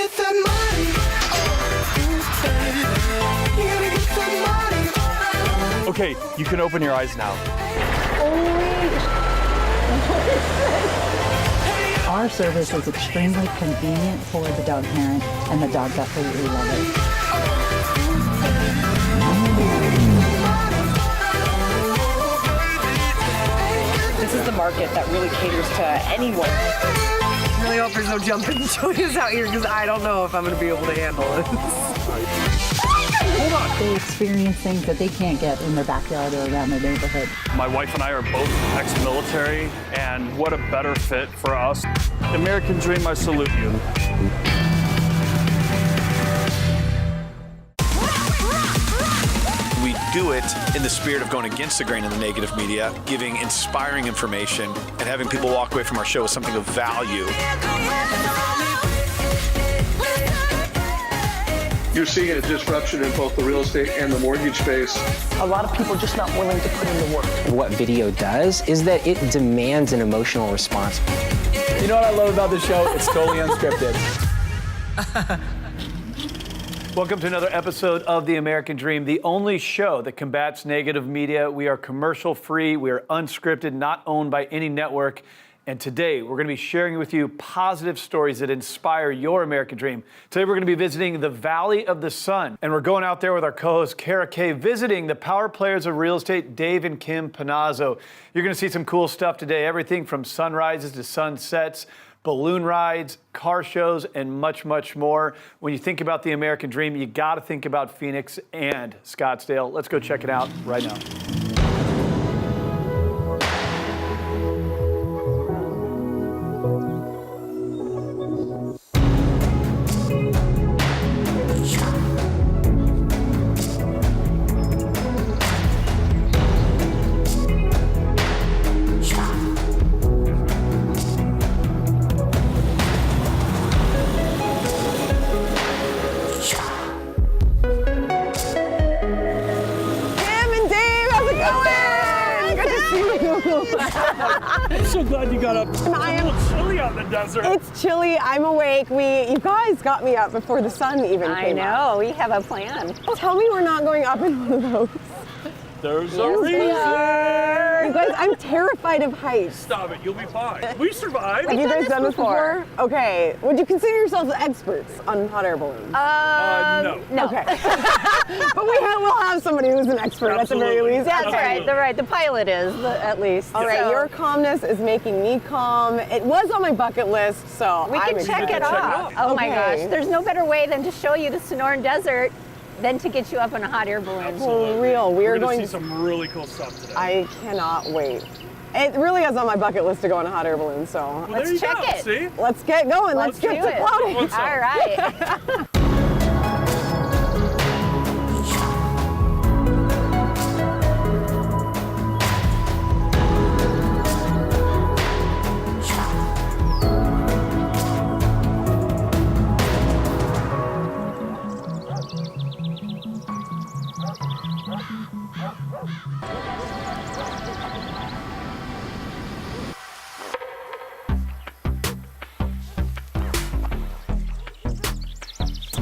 get that money. You gotta get that money. Okay, you can open your eyes now. Our service is extremely convenient for the dog parent, and the dogs absolutely love it. This is the market that really caters to anyone. I really hope there's no jumping joints out here because I don't know if I'm going to be able to handle this. Hold on. They experience things that they can't get in their backyard or around their neighborhood. My wife and I are both ex-military, and what a better fit for us. American Dream, I salute you. We do it in the spirit of going against the grain of the negative media, giving inspiring information, and having people walk away from our show with something of value. You're seeing a disruption in both the real estate and the mortgage space. A lot of people are just not willing to put in the work. What video does is that it demands an emotional response. You know what I love about the show? It's totally unscripted. Welcome to another episode of The American Dream, the only show that combats negative media. We are commercial free, we are unscripted, not owned by any network. And today we're going to be sharing with you positive stories that inspire your American dream. Today we're going to be visiting the Valley of the Sun. And we're going out there with our co-host Kara Kay, visiting the power players of real estate, Dave and Kim Panozzo. You're going to see some cool stuff today, everything from sunrises to sunsets, balloon rides, car shows, and much, much more. When you think about the American dream, you got to think about Phoenix and Scottsdale. Let's go check it out right now. I'm so glad you got up. It's a little chilly out in the desert. It's chilly. I'm awake. You guys got me up before the sun even came up. I know. We have a plan. Tell me we're not going up in one of those. There's a reason. You guys, I'm terrified of heights. Stop it. You'll be fine. We survived. Have you guys done this before? Okay. Would you consider yourselves experts on hot air balloons? No. Okay. But we'll have somebody who's an expert at the very least. That's right. The pilot is, at least. All right. Your calmness is making me calm. It was on my bucket list, so we can check it off. Oh my gosh. There's no better way than to show you the Sonoran Desert than to get you up in a hot air balloon. For real. We're going to see some really cool stuff today. I cannot wait. It really is on my bucket list to go on a hot air balloon, so. Well, let's check it. See? Let's get going. Let's get to clouding. All right.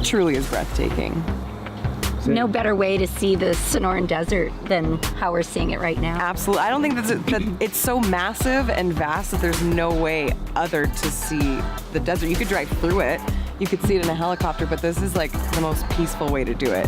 Truly is breathtaking. No better way to see the Sonoran Desert than how we're seeing it right now. Absolutely. I don't think that it's so massive and vast that there's no way other to see the desert. You could drive through it. You could see it in a helicopter, but this is like the most peaceful way to do it.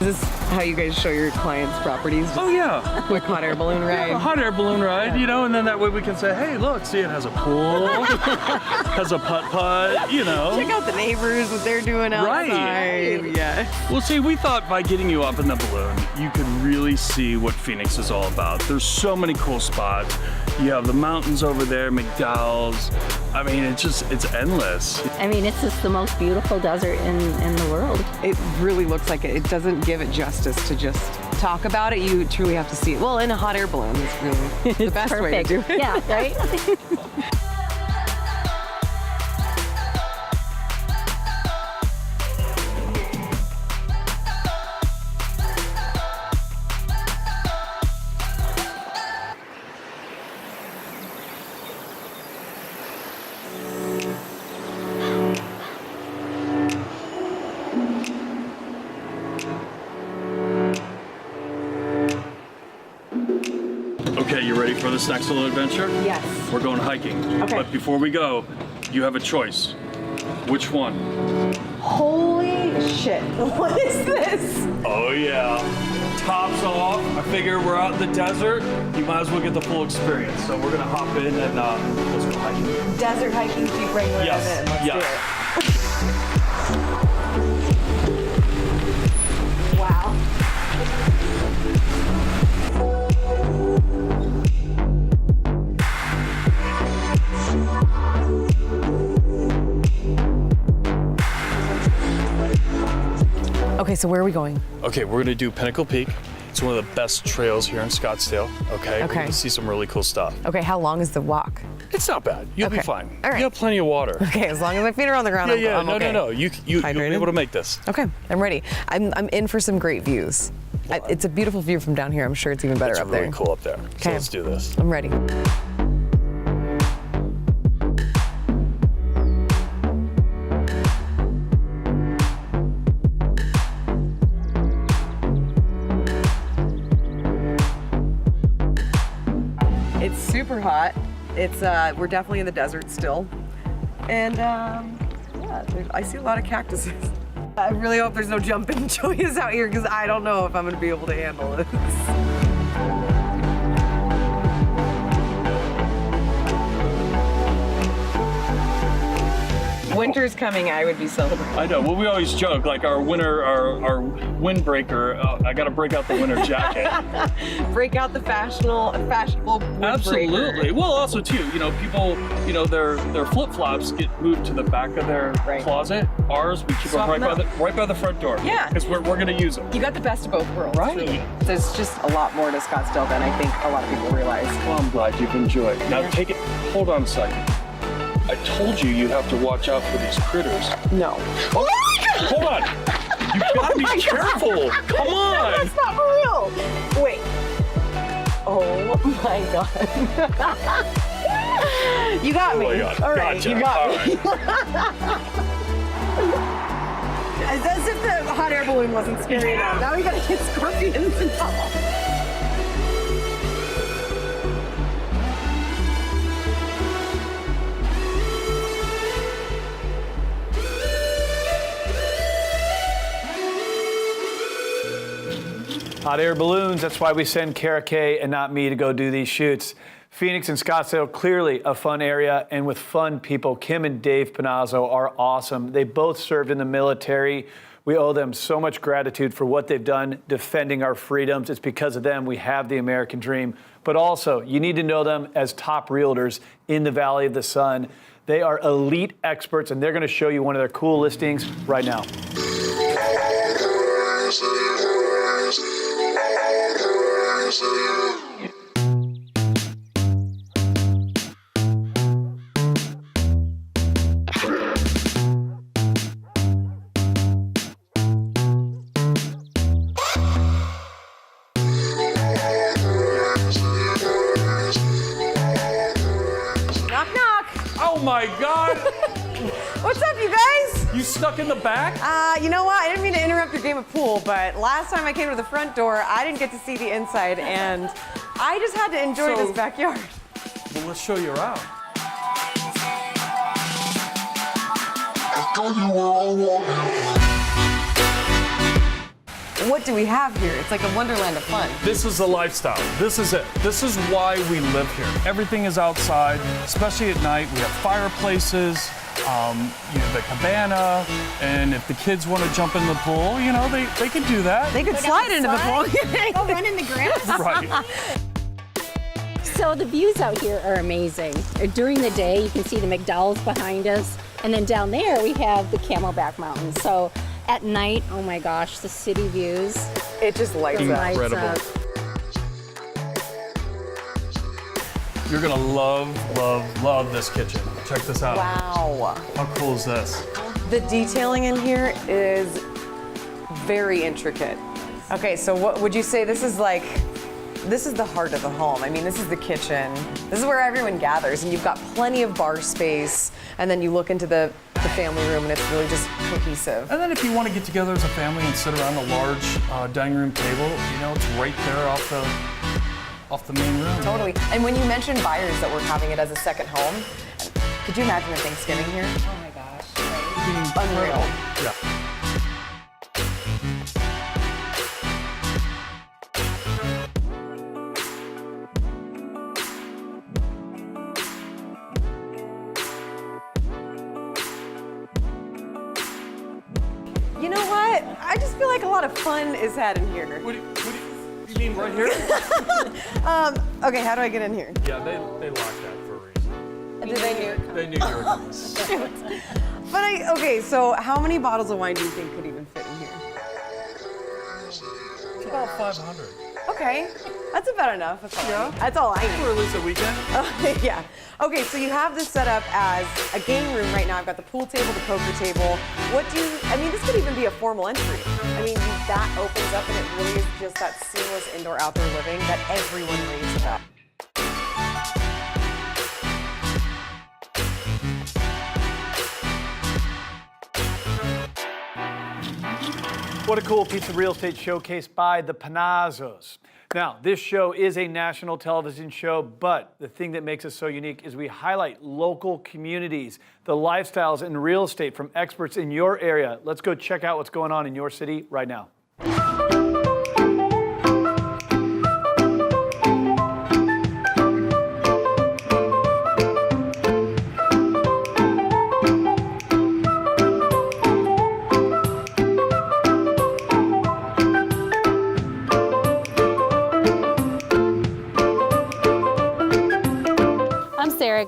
Is this how you guys show your clients properties? Oh yeah. Quick hot air balloon ride. Yeah, a hot air balloon ride, you know, and then that way we can say, hey, look, see, it has a pool, has a putt-putt, you know. Check out the neighbors, what they're doing outside. Right. Yeah. Well, see, we thought by getting you up in the balloon, you could really see what Phoenix is all about. There's so many cool spots. You have the mountains over there, McDowell's. I mean, it's endless. I mean, it's just the most beautiful desert in the world. It really looks like it. It doesn't give it justice to just talk about it. You truly have to see it. Well, in a hot air balloon is really the best way to do it. Yeah, right? you ready for this next little adventure? Yes. We're going hiking. Okay. But before we go, you have a choice. Which one? Holy shit. What is this? Oh yeah. Tops off. I figure we're out in the desert. You might as well get the full experience. So we're gonna hop in and let's go hiking. Desert hiking, Jeep Wrangler. Yes. Let's Yes. do it. Wow. Okay, so where are we going? Okay, we're gonna do Pinnacle Peak. It's one of the best trails here in Scottsdale. Okay. We're Okay. gonna see some really cool stuff. Okay, how long is the walk? It's not bad. You'll be Okay. fine. All right. You have plenty of water. Okay, as long as my feet are on the ground, Yeah, I'm no, okay. no. You'll be Hydrated? able to make this. Okay, I'm ready. I'm in for some great views. It's a beautiful view from down here. I'm sure it's even better It's up really there. cool up there. So Okay. let's do this. I'm ready. It's super hot. It's we're definitely in the desert still, and yeah, I see a lot of cactuses. I really hope there's no jumping joys out here because I don't know if I'm gonna be able to handle this. Winter's coming, I would be celebrating. I know. Well, we always joke like our windbreaker. I got to break out the winter jacket. Break out the fashionable windbreaker. Absolutely. Well, also too, people, their flip flops get moved to the back of their closet. Ours, we keep them Swap them right by the front door. Yeah. Because we're gonna use them. You got the best of both worlds. Right. Really. There's just a lot more to Scottsdale than I think a lot of people realize. Well, I'm glad you've enjoyed. Now take it. Hold on a second. I told you you have to watch out for these critters. No. Oh, hold on. You gotta be careful. Come on. That's not for real. Wait. Oh my god. You got me. Oh my God. All right, Gotcha. you got All me. As if the hot air balloon wasn't scary enough. Now we gotta get scorpions and all. Hot air balloons, that's why we send Kara Kay and not me to go do these shoots. Phoenix and Scottsdale, clearly a fun area, and with fun people. Kim and Dave Panozzo are awesome. They both served in the military. We owe them so much gratitude for what they've done defending our freedoms. It's because of them we have the American dream. But also, you need to know them as top realtors in the Valley of the Sun. They are elite experts, and they're going to show you one of their cool listings right now. Knock, knock. Oh my God. What's up, you guys? You stuck in the back? You know what? I didn't mean to interrupt your game of pool, but last time I came to the front door, I didn't get to see the inside, and I just had to enjoy this backyard. Well, let's show you around. What do we have here? It's like a wonderland of fun. This is the lifestyle. This is it. This is why we live here. Everything is outside, especially at night. We have fireplaces, the cabana, and if the kids want to jump in the pool, they can do that. They could slide into the pool. Go run in the grass. Right. So the views out here are amazing. During the day, you can see the McDowell's behind us. And then down there, we have the Camelback Mountains. So at night, oh my gosh, the city views. It just lights up. Lights up. You're gonna love this kitchen. Check this out. Wow. How cool is this? The detailing in here is very intricate. Okay, so what would you say this is like? This is the heart of the home. I mean, this is the kitchen. This is where everyone gathers, and you've got plenty of bar space, and then you look into the family room, and it's really just cohesive. And then if you want to get together as a family and sit around a large dining room table, it's right there off off the main road. Totally. And when you mentioned buyers that were having it as a second home, could you imagine the Thanksgiving here? Oh my gosh. Unreal. Yeah. You know what? I just feel like a lot of fun is had in here. What do you mean right here? Okay, how do I get in here? Yeah, they locked that for a reason. Did they knew? They knew you were coming. But okay, so how many bottles of wine do you think could even fit in here? It's about 500. Okay, that's about enough. That's all I need. For at least a weekend. Yeah. Okay, so you have this set up as a game room right now. I've got the pool table, the poker table. I mean, this could even be a formal entry. I mean, that opens up and it really is just that seamless indoor-outdoor living that everyone raves about. What a cool piece of real estate showcase by the Panozzos. Now, this show is a national television show, but the thing that makes us so unique is we highlight local communities, the lifestyles in real estate from experts in your area. Let's go check out what's going on in your city right now.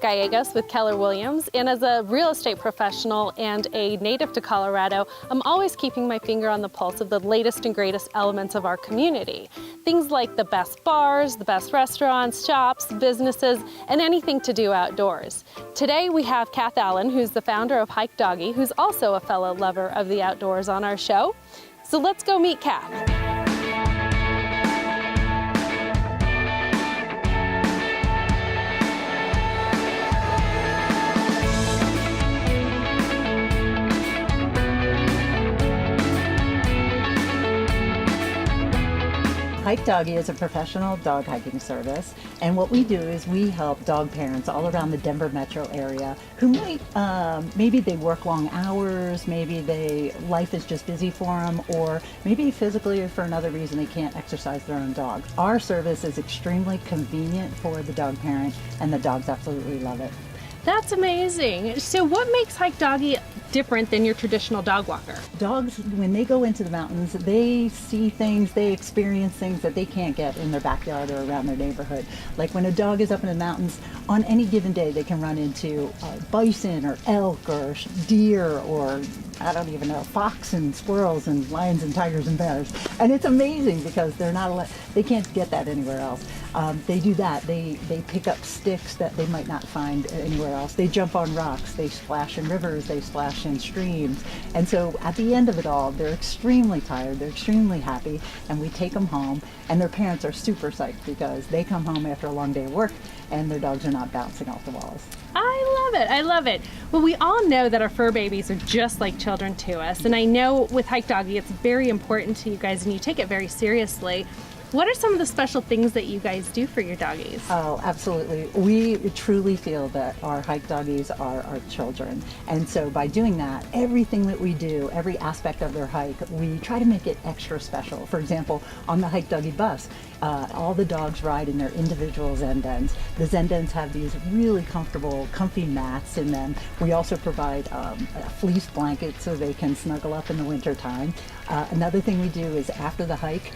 Gallegos with Keller Williams, and as a real estate professional and a native to Colorado, I'm always keeping my finger on the pulse of the latest and greatest elements of our community. Things like the best bars, the best restaurants, shops, businesses, and anything to do outdoors. Today we have Kath Allen, who's the founder of Hike Doggy, who's also a fellow lover of the outdoors on our show. So let's go meet Kath. Hike Doggy is a professional dog hiking service, and what we do is we help dog parents all around the Denver metro area who might, maybe they work long hours, maybe life is just busy for them, or maybe physically or for another reason they can't exercise their own dog. Our service is extremely convenient for the dog parent, and the dogs absolutely love it. That's amazing. So what makes Hike Doggy different than your traditional dog walker? Dogs, when they go into the mountains, they see things, they experience things that they can't get in their backyard or around their neighborhood. Like when a dog is up in the mountains, on any given day they can run into bison or elk or deer or, I don't even know, fox and squirrels and lions and tigers and bears. And it's amazing because they can't get that anywhere else. They do that. They pick up sticks that they might not find anywhere else. They jump on rocks. They splash in rivers. They splash in streams. And so at the end of it all, they're extremely tired. They're extremely happy. And we take them home. And their parents are super psyched because they come home after a long day of work and their dogs are not bouncing off the walls. I love it. I love it. Well, we all know that our fur babies are just like children to us. And I know with Hike Doggy, it's very important to you guys and you take it very seriously. What are some of the special things that you guys do for your doggies? Oh, absolutely. We truly feel that our Hike Doggies are our children. And so by doing that, everything that we do, every aspect of their hike, we try to make it extra special. For example, on the Hike Doggy bus, all the dogs ride in their individual Zendens. The Zendens have these really comfortable, comfy mats in them. We also provide a fleece blanket so they can snuggle up in the winter time. Another thing we do is after the hike,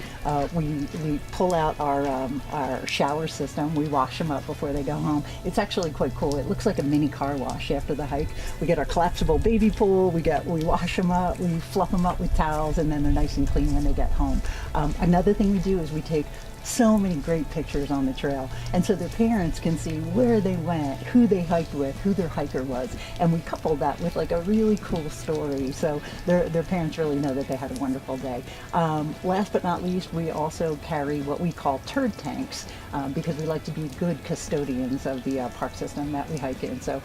we pull out our shower system. We wash them up before they go home. It's actually quite cool. It looks like a mini car wash after the hike. We get our collapsible baby pool. We wash them up. We fluff them up with towels, and then they're nice and clean when they get home. Another thing we do is we take so many great pictures on the trail, and so their parents can see where they went, who they hiked with, who their hiker was, and we coupled that with like a really cool story, so their parents really know that they had a wonderful day. Last but not least, we also carry what we call turd tanks because we like to be good custodians of the park system that we hike in, so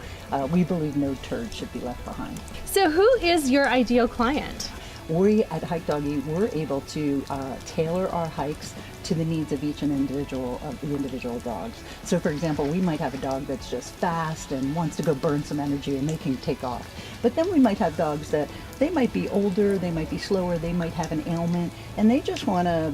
we believe no turd should be left behind. So who is your ideal client? We at Hike Doggy, we're able to tailor our hikes to the needs of each and individual of the individual dogs. So for example, we might have a dog that's just fast and wants to go burn some energy and they can take off. But then we might have dogs that they might be older, they might be slower, they might have an ailment, and they just want to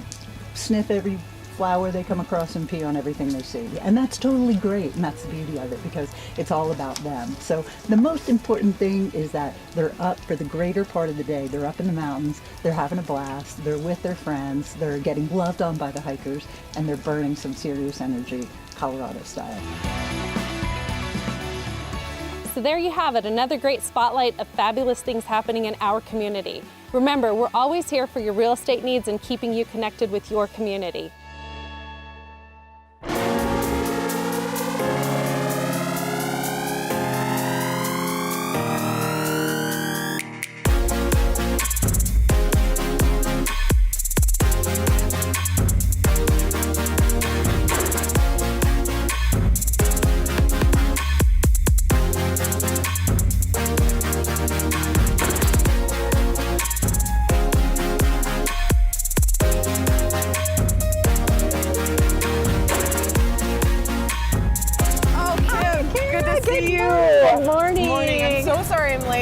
sniff every flower they come across and pee on everything they see. And that's totally great, and that's the beauty of it, because it's all about them. So the most important thing is that they're up for the greater part of the day. They're up in the mountains, they're having a blast, they're with their friends, they're getting loved on by the hikers, and they're burning some serious energy, Colorado style. So there you have it, another great spotlight of fabulous things happening in our community. Remember, we're always here for your real estate needs and keeping you connected with your community.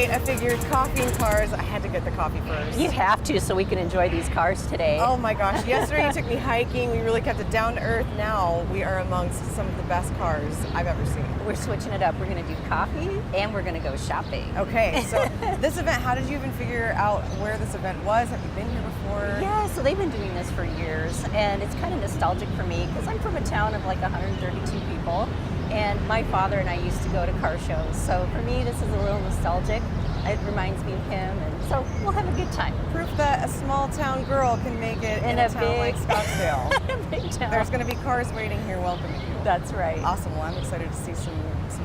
I figured coffee and cars, I had to get the coffee first. You have to, so we can enjoy these cars today. Oh my gosh, yesterday you took me hiking, we really kept it down to earth. Now we are amongst some of the best cars I've ever seen. We're switching it up. We're gonna do coffee and we're gonna go shopping. Okay, so this event, how did you even figure out where this event was? Have you been here before? Yeah, so they've been doing this for years, and it's kind of nostalgic for me because I'm from a town of like 132 people, and my father and I used to go to car shows. So for me, this is a little nostalgic. It reminds me of him, and so we'll have a good time. Proof that a small town girl can make it in a town like Scottsdale. In a big town. There's going to be cars waiting here welcoming you. That's right. Awesome. Well, I'm excited to see some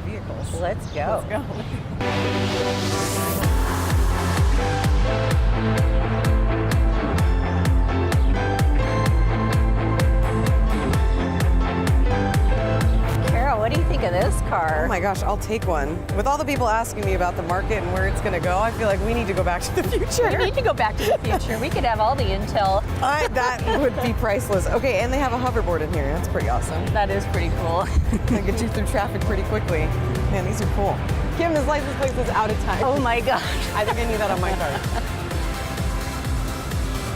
vehicles. Let's go. Let's go. What do you think of this car? Oh my gosh, I'll take one. With all the people asking me about the market and where it's going to go, I feel like we need to go back to the future. We need to go back to the future. We could have all the intel. That would be priceless. Okay, and they have a hoverboard in here. That's pretty awesome. That is pretty cool. They get you through traffic pretty quickly. Man, these are cool. Kim, his license plate is out of time. Oh my gosh. I think I need that on my car.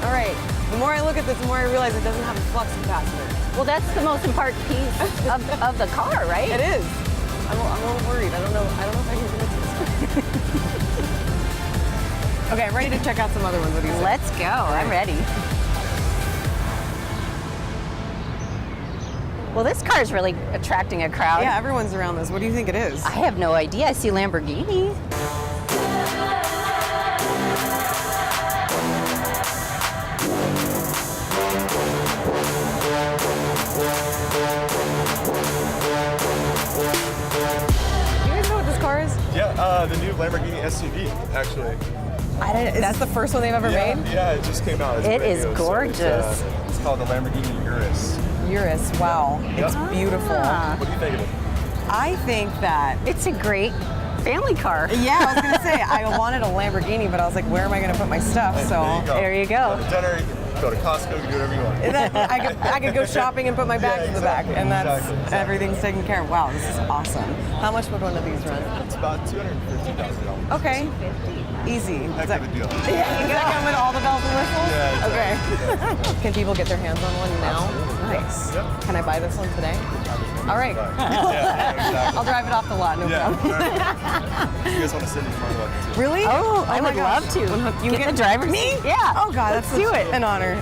All right, the more I look at this, the more I realize it doesn't have a flux capacitor. Well, that's the most important piece of the car, right? It is. I'm a little worried. I don't know if I can convince this. Okay, I'm ready to check out some other ones. What do you say? Let's go. I'm ready. Well, this car is really attracting a crowd. Yeah, everyone's around this. What do you think it is? I have no idea. I see Lamborghini. The new Lamborghini SUV, actually. That's the first one they've ever made? Yeah, it just came out. It is gorgeous. So it's called the Lamborghini Urus. Urus, wow. Yep. It's beautiful. What do you think of it? I think that it's a great family car. Yeah, I was going to say, I wanted a Lamborghini, but I was like, where am I going to put my stuff? So there you go. Go to dinner, you can go to Costco, you can do whatever you want. I could go shopping and put my bags in the back, and that's everything's taken care of. Wow, this is awesome. How much would one of these run? It's about $250,000. Okay. Easy. Heck of a deal. Yeah, does that come with all the bells and whistles? Yeah, okay. Yeah. Can people get their hands on one now? Absolutely. Nice. Yep. Can I buy this one today? All right. Yeah, exactly. I'll drive it off the lot, no problem. You guys want to sit in front of it too? Really? Oh, I my would gosh. love to. You get the driver's Me? Yeah. Oh God, Let's do it. An honor.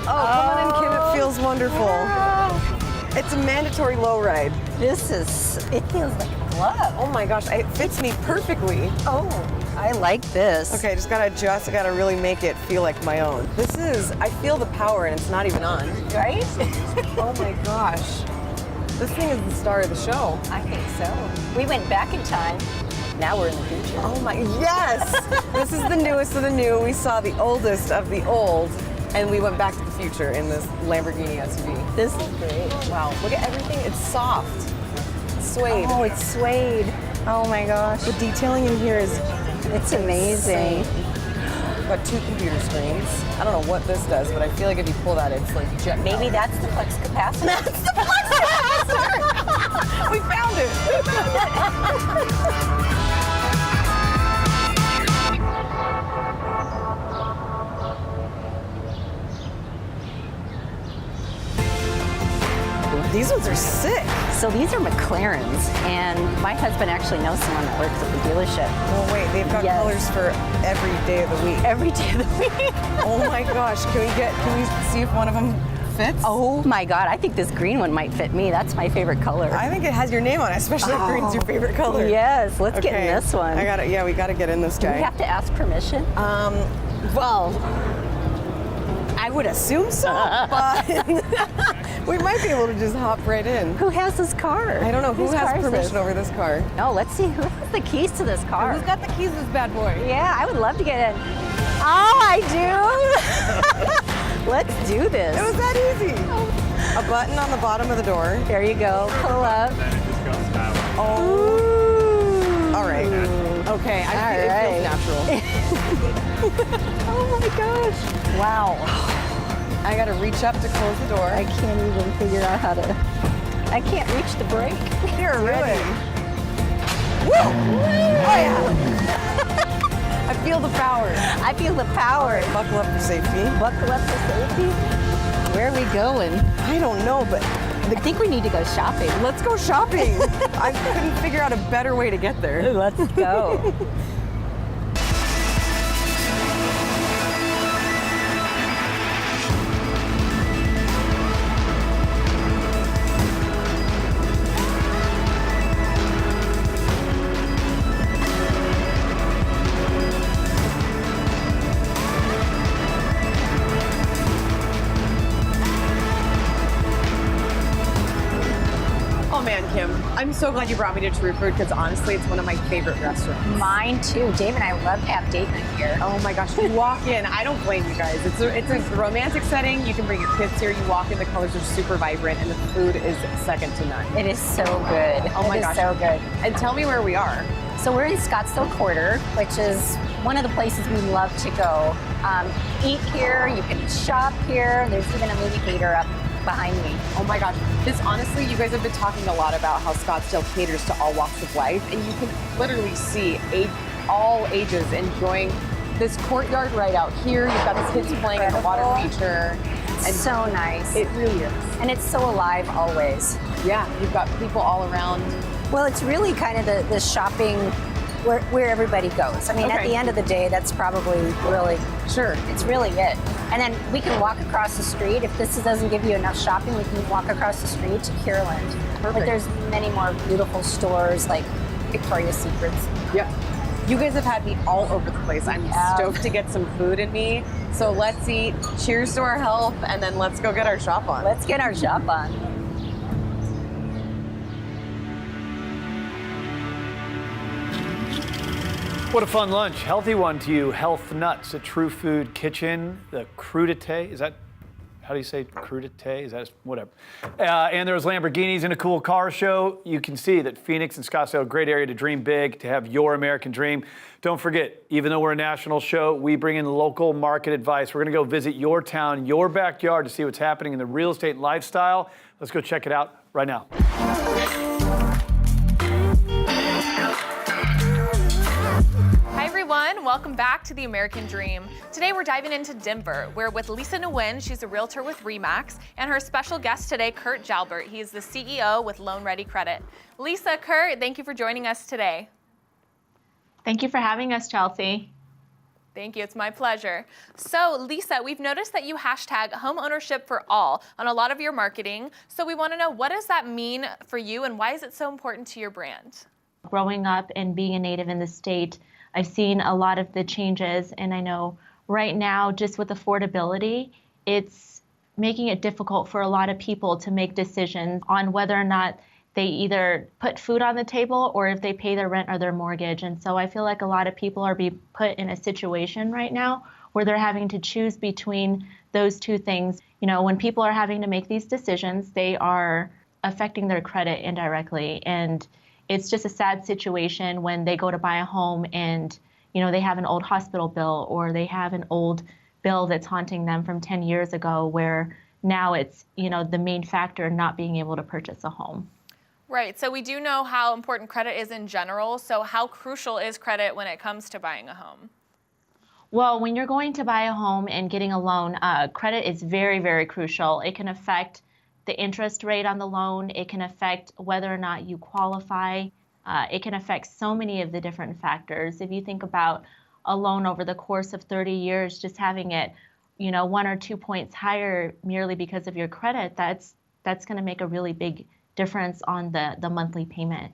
Oh, come on in, Kim. It feels wonderful. Yeah. It's a mandatory low ride. It feels like a glove. Oh my gosh, it fits me perfectly. Oh, I like this. Okay, I just gotta adjust. I gotta really make it feel like my own. I feel the power and it's not even on. Right? Oh my gosh. This thing is the star of the show. I think so. We went back in time. Now we're in the future. Oh my, yes! This is the newest of the new. We saw the oldest of the old, and we went back to the future in this Lamborghini SUV. This is great. Wow, look at everything. It's soft. It's suede. Oh, it's suede. Oh my gosh. The detailing in here is It's amazing. We've got 2 computer screens. I don't know what this does, but I feel like if you pull that, it's like jet Maybe powered. that's the flex capacitor. That's the flex capacitor! We found it! These ones are sick. So these are McLarens, and my husband actually knows someone that works at the dealership. No, wait, they've got Yes. colors for every day of the week. Every day of the week. Oh my gosh, can we see if one of them fits? Oh my God, I think this green one might fit me. That's my favorite color. I think it has your name on it, especially if green's your favorite color. Yes, let's get in this one. We gotta get in this Do guy. we have to ask permission? Well, I would assume so, but we might be able to just hop right in. Who has this car? I don't know. Who Whose car has is permission this? over this car? No, let's see who has the keys to this car. Who's got the keys to this bad boy? Yeah, I would love to get in. Oh, I do. Let's do this. It was that easy. A button on the bottom of the door. There you go. Pull up. Then it just goes that way. Oh. All right. Okay. It feels natural. Oh my gosh. Wow. I gotta reach up to close the door. I can't even figure out how to. I can't reach the brake. You're ready. Woo! Oh yeah. I feel the power. I feel the power. All right, buckle up for safety. Buckle up for safety. Where are we going? I don't know, but I think we need to go shopping. let's go shopping. I couldn't figure out a better way to get there. Let's go. Oh man, Kim, I'm so glad you brought me to True Food because honestly, it's one of my favorite restaurants. Mine too. Dave and I love to have date night here. Oh my gosh, you walk in, I don't blame you guys. It's a romantic setting. You can bring your kids here. You walk in, the colors are super vibrant, and the food is second to none. It is so good. Oh my It is gosh. so good. And tell me where we are. So we're in Scottsdale Quarter, which is one of the places we love to go. Eat here, you can shop here. There's even a movie theater up behind me. Oh my gosh. This honestly, you guys have been talking a lot about how Scottsdale caters to all walks of life, and you can literally see all ages enjoying this courtyard right out here. You've got the kids playing in the water feature. And so nice. It really is. And it's so alive always. Yeah, you've got people all around. Well, it's really kind of the shopping where everybody goes. I mean, at Okay. the end of the day, that's probably really, Sure. it's really it. And then we can walk across the street. If this doesn't give you enough shopping, we can walk across the street to Kierland. But Perfect. there's many more beautiful stores like Victoria's Secrets. Yep. You guys have had me all over the place. I'm stoked to get some food in me. So let's eat. Cheers to our health, and then let's go get our shop on. Let's get our shop on. What a fun lunch. Healthy one to you. Health Nuts at True Food Kitchen. The crudité, is that, how do you say crudité? Is that, whatever. And there was Lamborghinis and a cool car show. You can see that Phoenix and Scottsdale, great area to dream big, to have your American dream. Don't forget, even though we're a national show, we bring in local market advice. We're gonna go visit your town, your backyard to see what's happening in the real estate and lifestyle. Let's go check it out right now. Hi everyone, welcome back to The American Dream. Today we're diving into Denver. We're with Lisa Nguyen, she's a realtor with RE/MAX, and her special guest today, Kurt Jalbert. He is the CEO with Loan Ready Credit. Lisa, Kurt, thank you for joining us today. Thank you for having us, Chelsea. Thank you, it's my pleasure. So Lisa, we've noticed that you hashtag home ownership for all on a lot of your marketing. So we wanna know, what does that mean for you and why is it so important to your brand? Growing up and being a native in the state, I've seen a lot of the changes, and I know right now, just with affordability, it's making it difficult for a lot of people to make decisions on whether or not they either put food on the table or if they pay their rent or their mortgage. And so I feel like a lot of people are being put in a situation right now where they're having to choose between those two things. You know, when people are having to make these decisions, they are affecting their credit indirectly. And it's just a sad situation when they go to buy a home and, they have an old hospital bill or they have an old bill that's haunting them from 10 years ago, where now it's, the main factor in not being able to purchase a home. Right. So we do know how important credit is in general. So how crucial is credit when it comes to buying a home? Well, when you're going to buy a home and getting a loan, credit is very, very crucial. It can affect the interest rate on the loan. It can affect whether or not you qualify. It can affect so many of the different factors. If you think about a loan over the course of 30 years, just having it, 1 or 2 points higher merely because of your credit, that's going to make a really big difference on the monthly payment.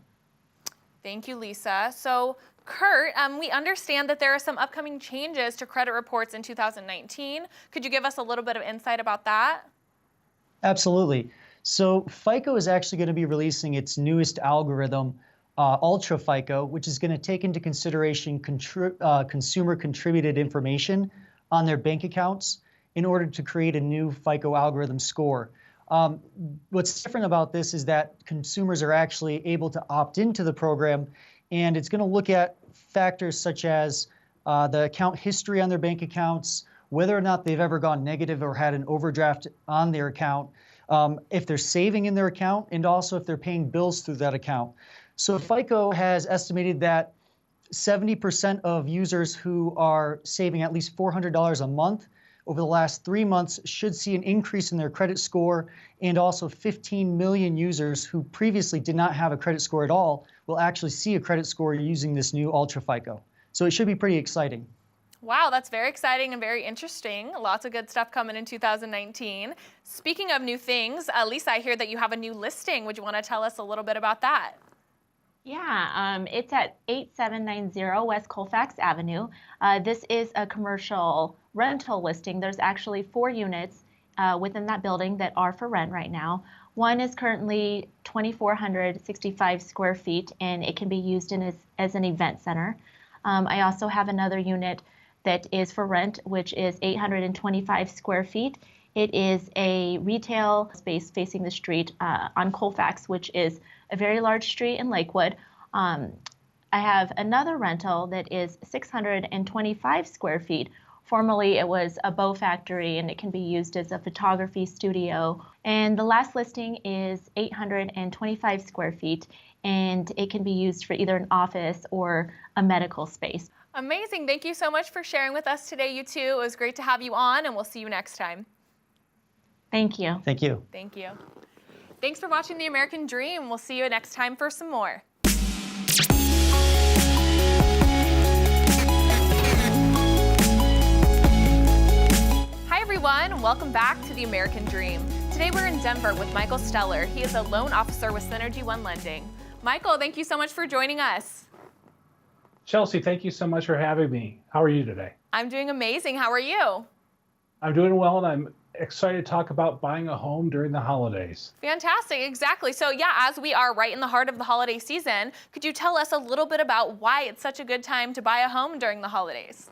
Thank you, Lisa. So Kurt, we understand that there are some upcoming changes to credit reports in 2019. Could you give us a little bit of insight about that? Absolutely. So FICO is actually going to be releasing its newest algorithm, Ultra FICO, which is going to take into consideration consumer contributed information on their bank accounts in order to create a new FICO algorithm score. What's different about this is that consumers are actually able to opt into the program, and it's going to look at factors such as the account history on their bank accounts, whether or not they've ever gone negative or had an overdraft on their account, if they're saving in their account, and also if they're paying bills through that account. So FICO has estimated that 70% of users who are saving at least $400 a month over the last 3 months should see an increase in their credit score, and also 15 million users who previously did not have a credit score at all will actually see a credit score using this new Ultra FICO. So it should be pretty exciting. Wow, that's very exciting and very interesting. Lots of good stuff coming in 2019. Speaking of new things, Lisa, I hear that you have a new listing. Would you want to tell us a little bit about that? Yeah, it's at 8790 West Colfax Avenue. This is a commercial rental listing. There's actually 4 units within that building that are for rent right now. One is currently 2,465 square feet, and it can be used as an event center. I also have another unit that is for rent, which is 825 square feet. It is a retail space facing the street on Colfax, which is a very large street in Lakewood. I have another rental that is 625 square feet. Formerly, it was a bow factory, and it can be used as a photography studio. And the last listing is 825 square feet, and it can be used for either an office or a medical space. Amazing. Thank you so much for sharing with us today, you two. It was great to have you on, and we'll see you next time. Thank you. Thank you. Thank you. Thanks for watching The American Dream. We'll see you next time for some more. Hi, everyone. Welcome back to The American Dream. Today, we're in Denver with Michael Steller. He is a loan officer with Synergy One Lending. Michael, thank you so much for joining us. Chelsea, thank you so much for having me. How are you today? I'm doing amazing. How are you? I'm doing well, and I'm excited to talk about buying a home during the holidays. Fantastic, exactly. So yeah, as we are right in the heart of the holiday season, could you tell us a little bit about why it's such a good time to buy a home during the holidays?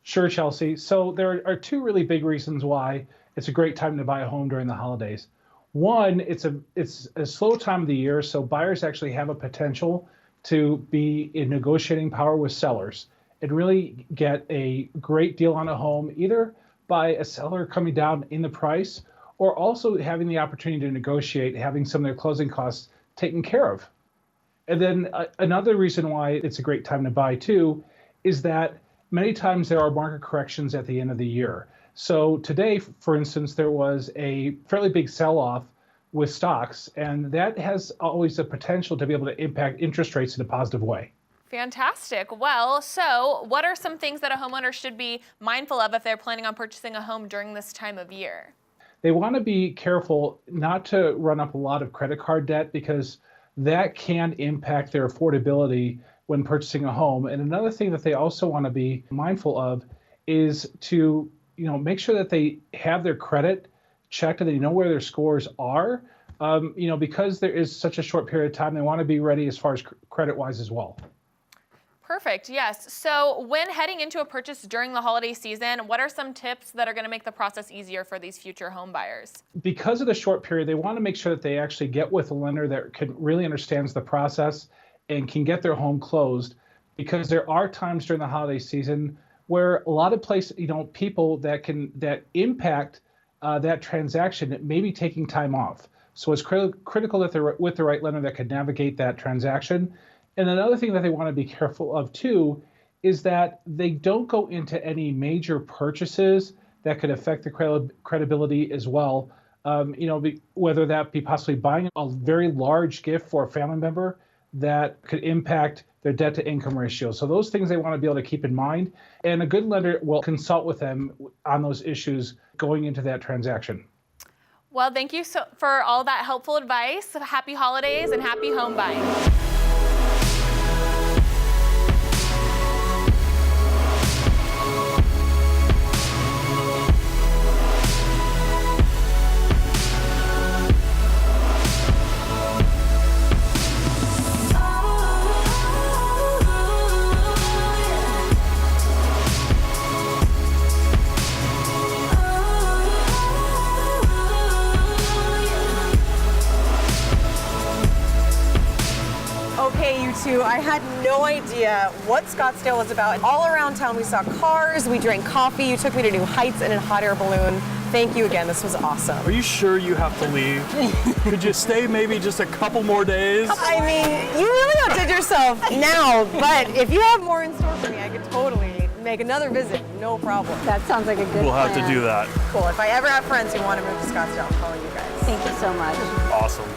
Sure, Chelsea. So there are 2 really big reasons why it's a great time to buy a home during the holidays. One, it's a slow time of the year, so buyers actually have a potential to be in negotiating power with sellers and really get a great deal on a home, either by a seller coming down in the price or also having the opportunity to negotiate, having some of their closing costs taken care of. And then another reason why it's a great time to buy too is that many times there are market corrections at the end of the year. So today, for instance, there was a fairly big sell-off with stocks, and that has always the potential to be able to impact interest rates in a positive way. Fantastic. Well, so what are some things that a homeowner should be mindful of if they're planning on purchasing a home during this time of year? They want to be careful not to run up a lot of credit card debt, because that can impact their affordability when purchasing a home. And another thing that they also want to be mindful of is to, make sure that they have their credit checked and they know where their scores are. Because there is such a short period of time, they want to be ready as far as credit-wise as well. Perfect, yes. So when heading into a purchase during the holiday season, what are some tips that are going to make the process easier for these future home buyers? Because of the short period, they want to make sure that they actually get with a lender that really understands the process and can get their home closed. because there are times during the holiday season where a lot of places, people that impact that transaction may be taking time off. So it's critical that they're with the right lender that can navigate that transaction. And another thing that they want to be careful of too is that they don't go into any major purchases that could affect the credibility as well. Whether that be possibly buying a very large gift for a family member that could impact their debt to income ratio. So those things they want to be able to keep in mind. And a good lender will consult with them on those issues going into that transaction. Well, thank you for all that helpful advice. Happy holidays and happy home buying. I had no idea what Scottsdale was about. All around town we saw cars, we drank coffee, you took me to new heights in a hot air balloon. Thank you again, this was awesome. Are you sure you have to leave? Could you stay maybe just a couple more days? I mean, you really outdid yourself now, but if you have more in store for me, I could totally make another visit, no problem. That sounds like a good We'll have plan. to do that. Cool, if I ever have friends who want to move to Scottsdale, I'll call you guys. Thank you so much. Awesome.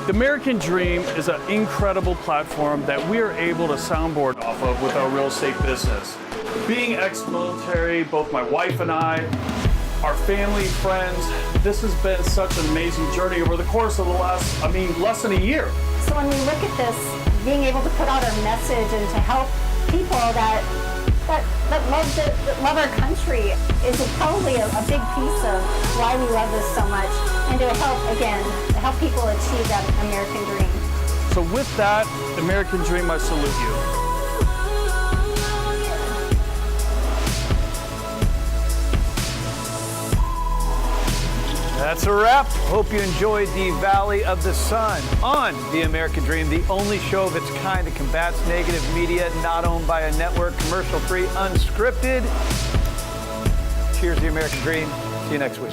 The American Dream is an incredible platform that we are able to soundboard off of with our real estate business. Being ex-military, both my wife and I, our family, friends, this has been such an amazing journey over the course of the less than a year. So when we look at this, being able to put out our message and to help people that love our country is probably a big piece of why we love this so much, and to help people achieve that American dream. So with that, American Dream, I salute you. That's a wrap. Hope you enjoyed the Valley of the Sun on The American Dream, the only show of its kind that combats negative media, not owned by a network, commercial-free, unscripted. Cheers, The American Dream. See you next week.